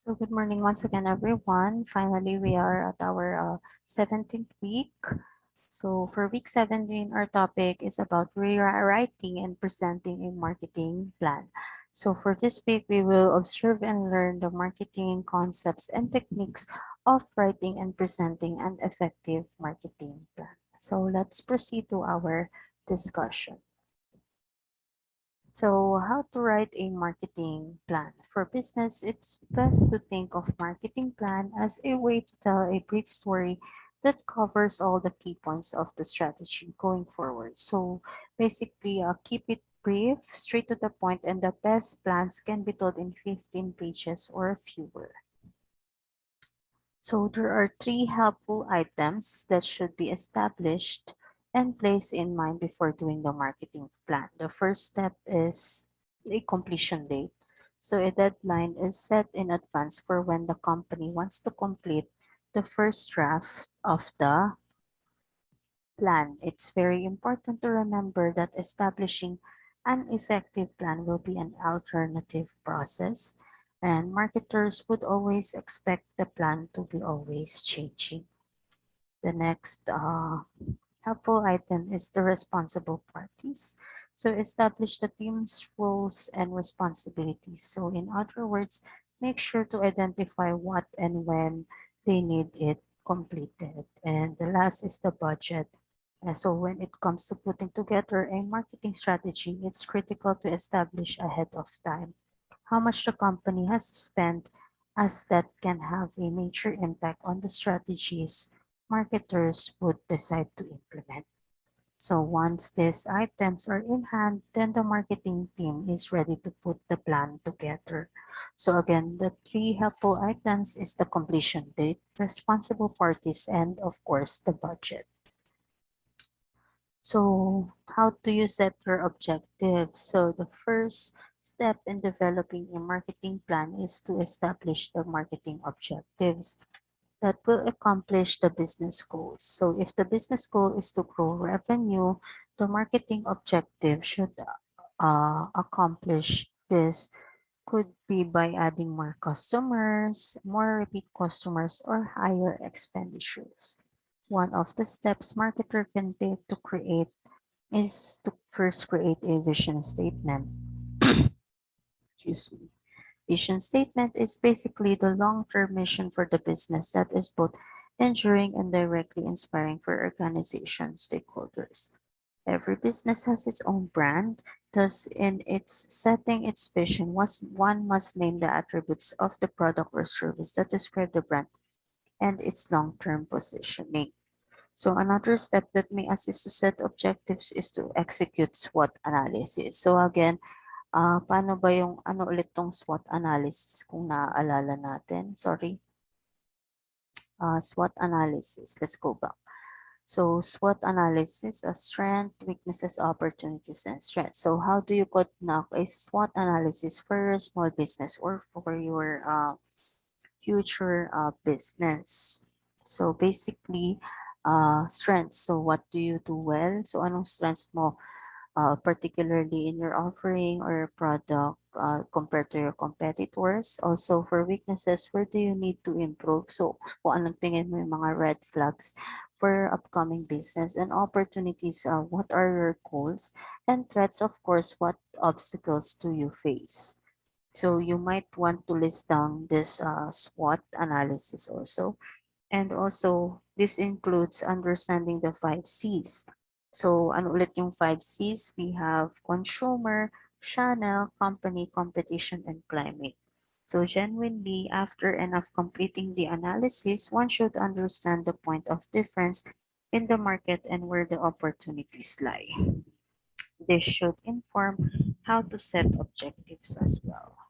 So good morning once again, everyone. Finally, we are at our 17th week. So for week 17, our topic is about rewriting and presenting a marketing plan. So for this week, we will observe and learn the marketing concepts and techniques of writing and presenting an effective marketing plan. So let's proceed to our discussion. So how to write a marketing plan. For business, it's best to think of marketing plan as a way to tell a brief story that covers all the key points of the strategy going forward. So basically, keep it brief, straight to the point, and the best plans can be told in 15 pages or fewer. So there are three helpful items that should be established and placed in mind before doing the marketing plan. The first step is a completion date. So a deadline is set in advance for when the company wants to complete the first draft of the plan. It's very important to remember that establishing an effective plan will be an alternative process, and marketers would always expect the plan to be always changing. The next helpful item is the responsible parties. So establish the team's roles and responsibilities. So in other words, make sure to identify what and when they need it completed. And the last is the budget. So when it comes to putting together a marketing strategy, it's critical to establish ahead of time how much the company has to spend, as that can have a major impact on the strategies marketers would decide to implement. So once these items are in hand, then the marketing team is ready to put the plan together. So again, the three helpful items is the completion date, responsible parties, and of course the budget. So how do you set your objectives? So the first step in developing a marketing plan is to establish the marketing objectives that will accomplish the business goals. So if the business goal is to grow revenue, the marketing objective should accomplish this. Could be by adding more customers, more repeat customers, or higher expenditures. One of the steps marketer can take to create is to first create a vision statement. Excuse me. Vision statement is basically the long-term mission for the business that is both enduring and directly inspiring for organization stakeholders. Every business has its own brand. Thus, in its setting its vision, one must name the attributes of the product or service that describe the brand and its long-term positioning. So another step that may assist to set objectives is to execute SWOT analysis. So again, paano ba yung ano ulit tong SWOT analysis kung naaalala natin? Sorry. SWOT analysis. Let's go back. So SWOT analysis, strength, weaknesses, opportunities, and strengths. So how do you conduct a SWOT analysis for your small business or for your future business? So basically, strengths. So what do you do well? So anong strengths mo? Particularly in your offering or product compared to your competitors. Also for weaknesses, where do you need to improve? So kung anong tingin mo yung mga red flags for upcoming business, and opportunities, what are your goals? And threats, of course, what obstacles do you face? So you might want to list down this SWOT analysis also. And also, this includes understanding the 5 C's. So, ano ulit yung 5 C's? We have consumer, channel, company, competition, and climate. So, genuinely, after enough completing the analysis, one should understand the point of difference in the market and where the opportunities lie. This should inform how to set objectives as well.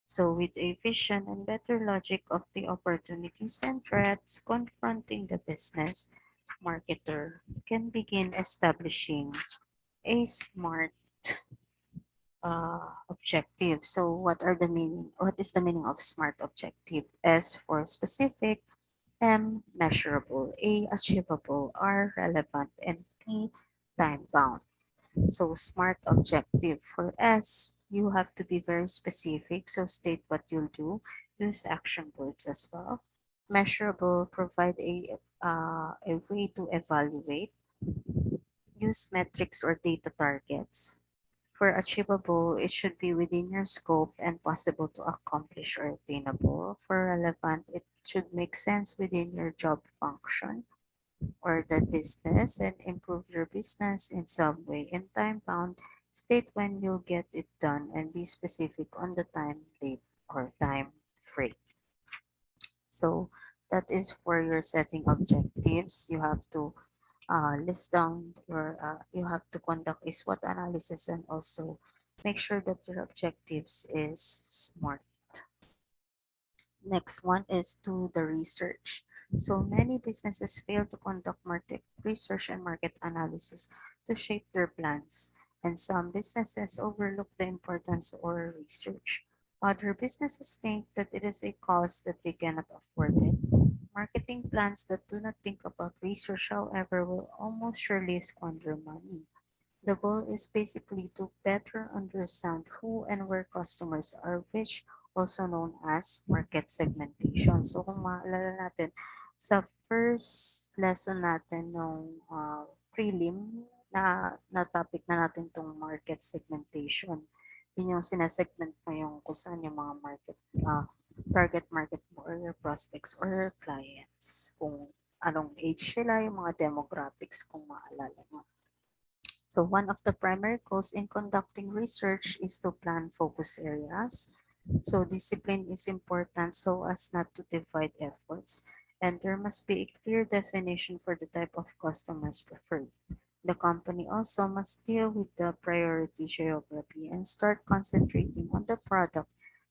So with a vision and better logic of the opportunities and threats confronting the business, marketer can begin establishing a smart objective. So what are the meaning? What is the meaning of smart objective? S for specific, M measurable, A achievable, R relevant, and T time bound. So smart objective for S, you have to be very specific. So state what you'll do. use action words as well. Measurable, provide a way to evaluate. Use metrics or data targets. For achievable, it should be within your scope and possible to accomplish or attainable. For relevant, it should make sense within your job function or the business and improve your business in some way. In time bound, state when you'll get it done and be specific on the time, date, or time frame. So that is for your setting objectives. You have to list down your, you have to conduct a SWOT analysis and also make sure that your objectives is smart. Next one is do the research. So many businesses fail to conduct market research and market analysis to shape their plans, and some businesses overlook the importance of research. Other businesses think that it is a cost that they cannot afford it. Marketing plans that do not think about research, however, will almost surely squander money. The goal is basically to better understand who and where customers are, which also known as market segmentation. So kung maalala natin, sa first lesson natin nung prelim, na topic na natin tong market segmentation. Yun yung sinasegment mo yung kung saan yung mga market, target market mo or your prospects or your clients. Kung anong age sila, yung mga demographics kung maalala mo. So one of the primary goals in conducting research is to plan focus areas. So discipline is important so as not to divide efforts. And there must be a clear definition for the type of customers preferred. The company also must deal with the priority geography and start concentrating on the product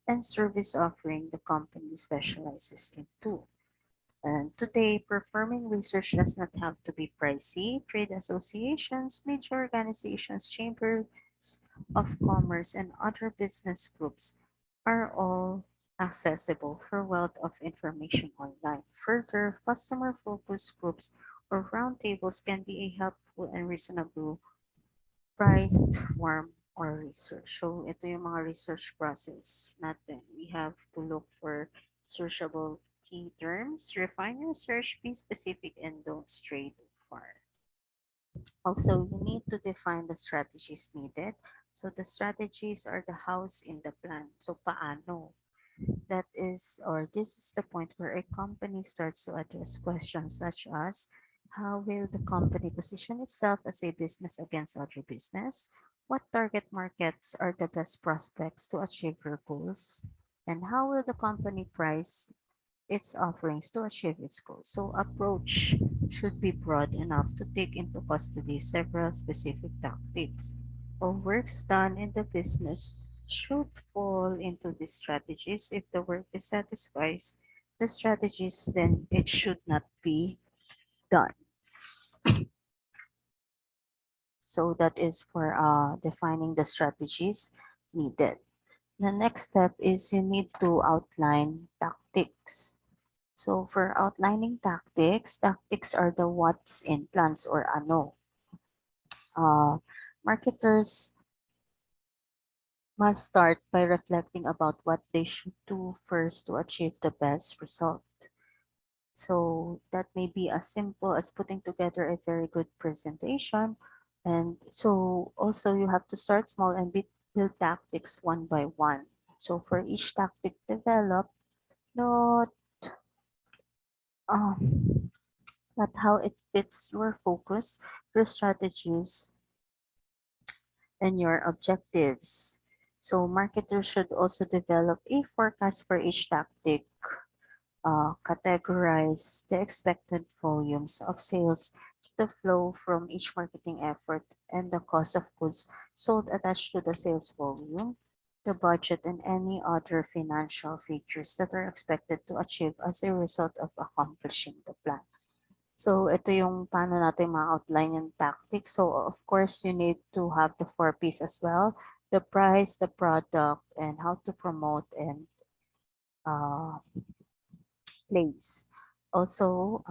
and service offering the company specializes in too. And today, performing research does not have to be pricey. Trade associations, major organizations, chambers of commerce, and other business groups are all accessible for wealth of information online. Further, customer focus groups or roundtables can be a helpful and reasonable priced form or research. So, ito yung mga research process natin. We have to look for searchable key terms, refine your search, be specific, and don't stray too far. Also, you need to define the strategies needed. So, the strategies are the house in the plan. So, paano? That is, or this is the point where a company starts to address questions such as how will the company position itself as a business against other business? What target markets are the best prospects to achieve your goals? And how will the company price its offerings to achieve its goals? So approach should be broad enough to take into custody several specific tactics or works done in the business should fall into these strategies. If the work satisfies the strategies, then it should not be done. So that is for defining the strategies needed. The next step is you need to outline tactics. So for outlining tactics, tactics are the what's in plans or ano. Marketers must start by reflecting about what they should do first to achieve the best result. So that may be as simple as putting together a very good presentation. And so also you have to start small and build tactics one by one. So for each tactic developed, note but how it fits your focus, your strategies, and your objectives. So marketers should also develop a forecast for each tactic, categorize the expected volumes of sales, the flow from each marketing effort, and the cost of goods sold attached to the sales volume, the budget, and any other financial features that are expected to achieve as a result of accomplishing the plan. So, ito yung paano natin ma-outline yung tactics. So, of course, you need to have the 4 Ps as well. The price, the product, and how to promote and place. Also,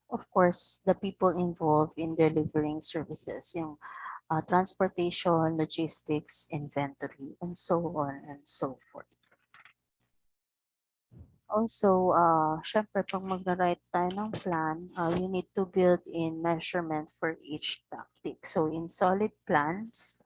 of course, the people involved in delivering services, yung transportation, logistics, inventory, and so on and so forth. Also, syempre pag magra-write tayo ng plan, you need to build in measurement for each tactic. So in solid plans,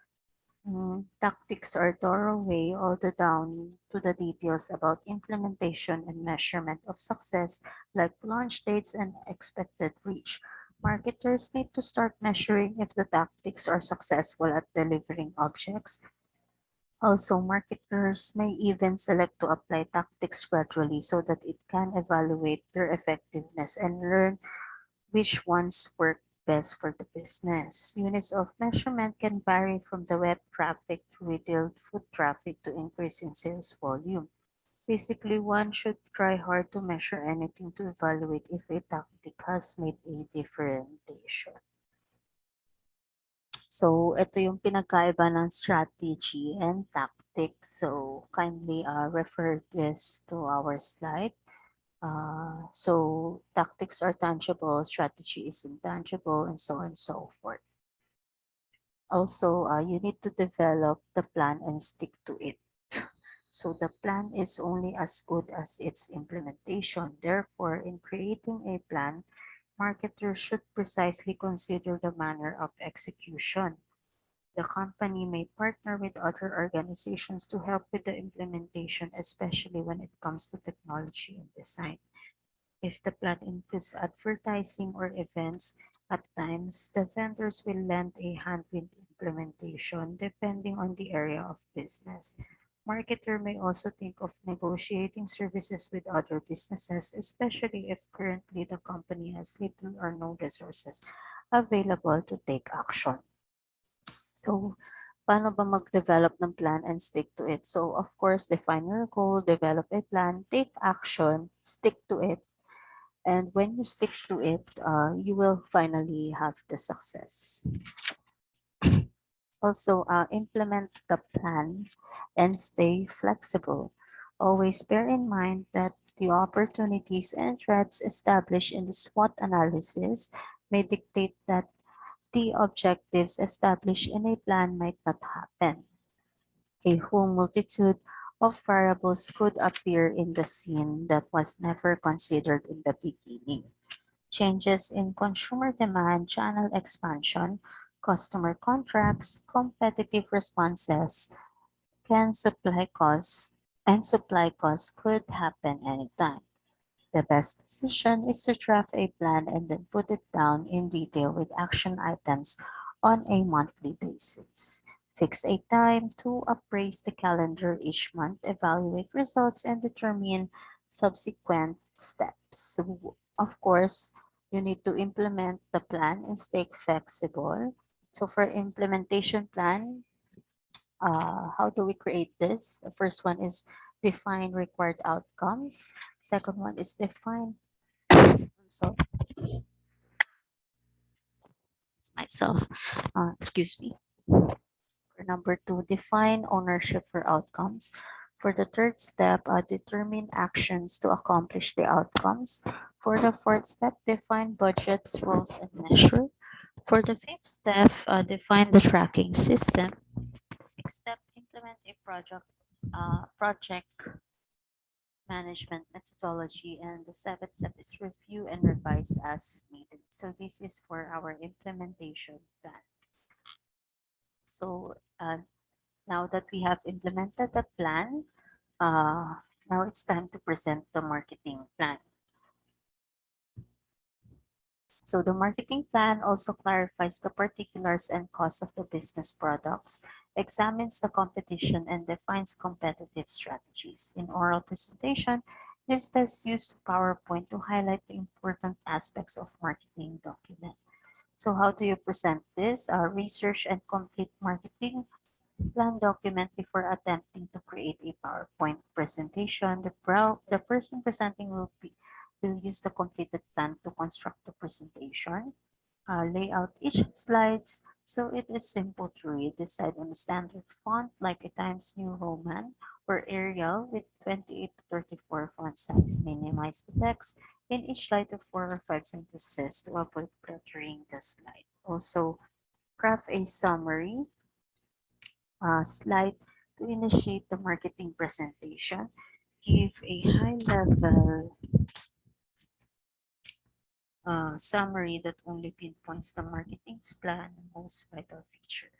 tactics are thorough way all the down to the details about implementation and measurement of success, like launch dates and expected reach. Marketers need to start measuring if the tactics are successful at delivering objects. Also, marketers may even select to apply tactics gradually so that it can evaluate their effectiveness and learn which ones work best for the business. Units of measurement can vary from the web traffic to retail foot traffic to increase in sales volume. Basically, one should try hard to measure anything to evaluate if a tactic has made a differentiation. So, ito yung pinagkaiba ng strategy and tactics. So, kindly refer this to our slide. So, tactics are tangible, strategy is intangible, and so on and so forth. Also, you need to develop the plan and stick to it. So, the plan is only as good as its implementation. Therefore, in creating a plan, marketers should precisely consider the manner of execution. The company may partner with other organizations to help with the implementation, especially when it comes to technology and design. If the plan includes advertising or events, at times the vendors will lend a hand with implementation depending on the area of business. Marketer may also think of negotiating services with other businesses, especially if currently the company has little or no resources available to take action. So, paano ba mag-develop ng plan and stick to it? So, of course, define your goal, develop a plan, take action, stick to it. And when you stick to it, you will finally have the success. Also, implement the plan and stay flexible. Always bear in mind that the opportunities and threats established in the SWOT analysis may dictate that the objectives established in a plan might not happen. A whole multitude of variables could appear in the scene that was never considered in the beginning. Changes in consumer demand, channel expansion, customer contracts, competitive responses, can supply costs, and supply costs could happen anytime. The best decision is to draft a plan and then put it down in detail with action items on a monthly basis. Fix a time to appraise the calendar each month, evaluate results, and determine subsequent steps. So, of course, you need to implement the plan and stay flexible. So for implementation plan, how do we create this? The first one is define required outcomes. Second one is define, so myself, excuse me. For number two, define ownership for outcomes. For the third step, determine actions to accomplish the outcomes. For the fourth step, define budgets, roles, and measure. For the fifth step, define the tracking system. Sixth step, implement a project management methodology, and the seventh step is review and revise as needed. So this is for our implementation plan. So now that we have implemented the plan, now it's time to present the marketing plan. So the marketing plan also clarifies the particulars and costs of the business products, examines the competition, and defines competitive strategies. In oral presentation, it is best used PowerPoint to highlight the important aspects of marketing document. So how do you present this? Research and complete marketing plan document before attempting to create a PowerPoint presentation. The person presenting will use the completed plan to construct the presentation. Lay out each slides so it is simple to read. Decide on a standard font like a Times New Roman or Arial with 28 to 34 font size. Minimize the text in each slide to 4 or 5 sentences to avoid cluttering the slide. Also, craft a summary slide to initiate the marketing presentation. give a high level summary that only pinpoints the marketing's plan and most vital feature.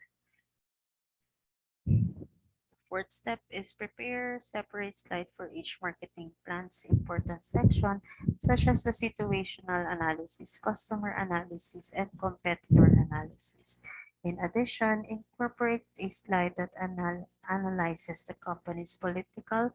The fourth step is prepare separate slide for each marketing plan's important section, such as the situational analysis, customer analysis, and competitor analysis. In addition, incorporate a slide that analyzes the company's political,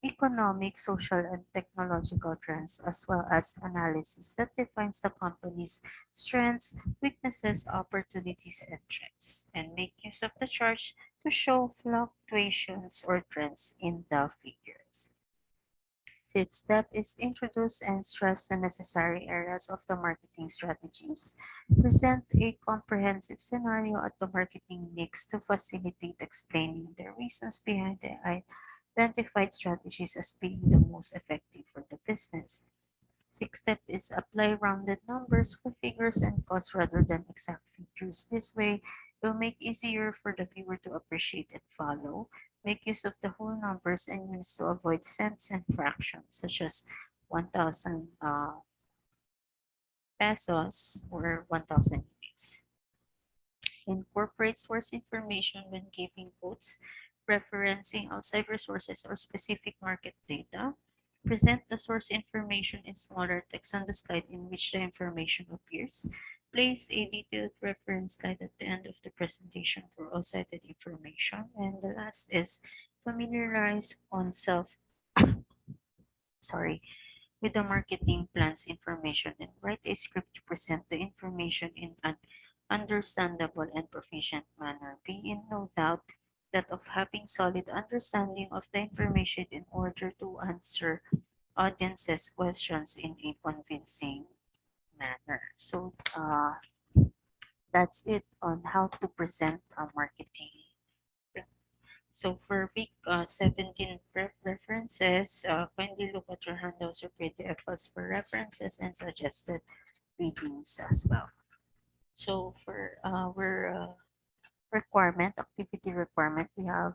economic, social, and technological trends, as well as analysis that defines the company's strengths, weaknesses, opportunities, and threats, and make use of the charts to show fluctuations or trends in the figures. Fifth step is introduce and stress the necessary areas of the marketing strategies. Present a comprehensive scenario at the marketing mix to facilitate explaining the reasons behind the identified strategies as being the most effective for the business. Sixth step is apply rounded numbers for figures and costs rather than exact figures. This way, it will make easier for the viewer to appreciate and follow. Make use of the whole numbers and use to avoid cents and fractions, such as 1,000 pesos or 1,000 units. Incorporate source information when giving quotes, referencing outside resources or specific market data. Present the source information in smaller text on the slide in which the information appears. Place a detailed reference slide at the end of the presentation for all cited information. And the last is familiarize oneself sorry, with the marketing plans information and write a script to present the information in an understandable and proficient manner. Be in no doubt that of having solid understanding of the information in order to answer audience's questions in a convincing manner. So that's it on how to present a marketing. So for week 17 references, kindly look at your handouts or PDF files for references and suggested readings as well. So for our activity requirement, we have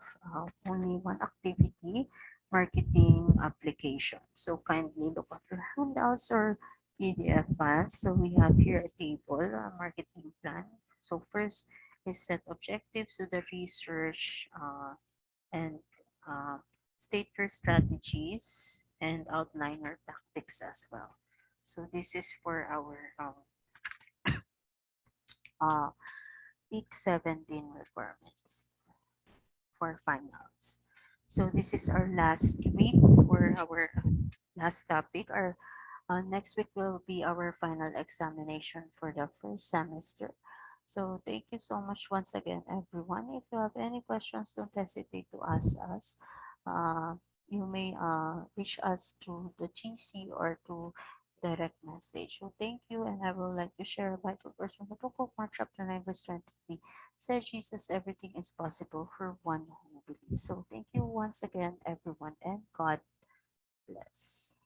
only one activity, marketing application. So kindly look at your handouts or PDF files. So we have here a table, a marketing plan. So first is set objectives to the research and uh, state your strategies and outline your tactics as well. So this is for our uh, week 17 requirements for finals. So this is our last week for our last topic. Our next week will be our final examination for the first semester. So thank you so much once again, everyone. If you have any questions, don't hesitate to ask us. You may reach us through the GC or to direct message. So thank you, and I would like to share a Bible verse from the book of Mark chapter 9 verse 23. Said Jesus, everything is possible for one who believes. So thank you once again, everyone, and God bless.